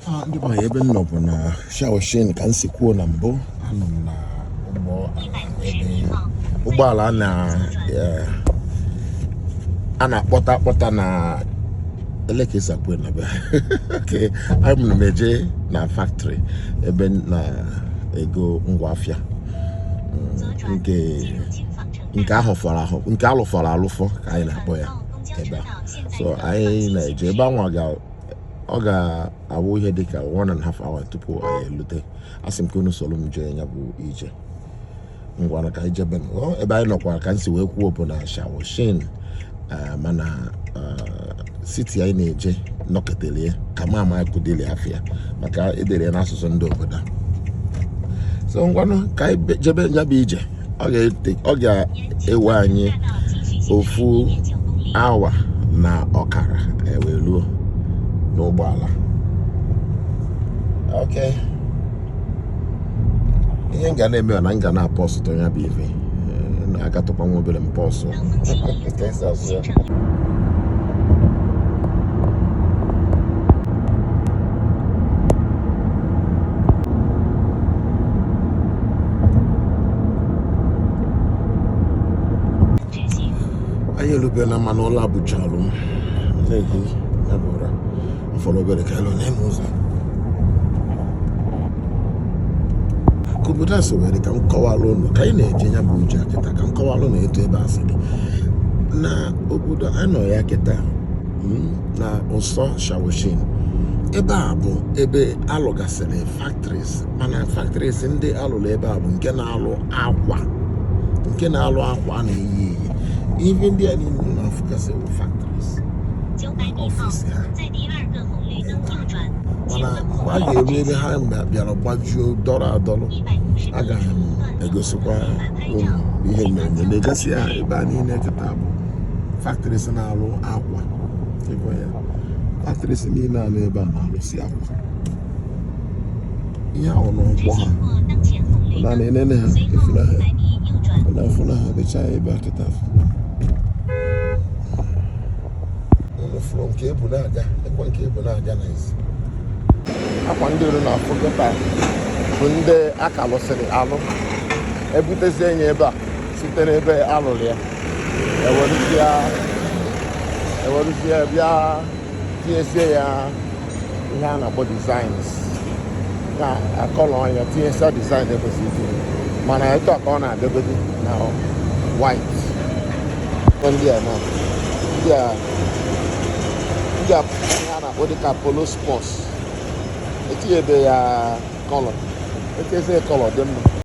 Ndị mmadụ ebe m nọ bụ na Shaoxing ka m si kwuo na mbụ. Anọ m na ụgbọala a na-akpọta na elekesakwe na be okay, anyị m eje na factory ebe na-ego ngwa afịa nke alụfọrọ alụfọ ka anyị na-akpọ ya ebe a. So anyị na-eje ebe anwa ọ ga-awụ ihe dịka 1.5 hours tupu anyị elute. Asị m ka unu soro m jee ya bụ ije ngwa ka anyị jebe ebe anyị nọkwara ka m si wee kwuo bụ na Shaoxing, mana siti anyị na-eje nọketelie ka mama kudili afịa maka edere n'asụsụ ndị obodo. So ngwanụ ka anyị jebe ya bụ ije. Ọ ga-ewe anyị ofu awa na ọkara wee ruo n'ụgbọala. Okay, ihe m ga na-eme na m ga na-apọsụ tọ ya bụ ife na-agatụkwa nwa obere mpọsụ anyị erubela mana ụlọ Abuja alụ m na-ehi ya bụ ụra ụfọdụ obere ka ịlụ na-eme ụzọ ka obodo a so were ka m kọwalụ ụnụ ka anyị na-eje ya bụ uche kịta ka m kọwalụ na etu ebe a si dị na obodo anyị nọ ya kịta na ụsọ Shaoxing. Ebe a bụ ebe alụgasịrị factories, mana factories ndị alụrụ ebe a bụ nke na-alụ akwa a na-eyi eyi. Ihe ndị a niile na-afụgasị bụ factories ọfisi ha, mana mgbe a ga-eru ebe ha bịara gbajuo dọrọ adọrọ, agaghị m egosikwa unu ihe mmemme na-egosi ya. Ebe a niile kịta bụ factories na-alụ akwa. Factories niile a n'ebe a na-alụsi akwa. Ihe ahụ n'ụgbọ ha na na-enene ha efuna ha dịcha ebe a kịta nke ebu na-aga ekwe nke ebu na-aga na ezi akwa ndị olu na-afụ kịta bụ ndị aka lụsịrị alụ. Ebutezie enye ebe a site n'ebe alụrụ ya eweruzie bịa tinyesie ya ihe a na-akpọ designs na akọlọ ya tinyesia design ekwesịrị itinye, mana etu a ka ọ na-adịgodi na white. Ndị a na-akpọ dịka polo sports, etinyebe ya kọlọ, etezie kọlọ dị mma.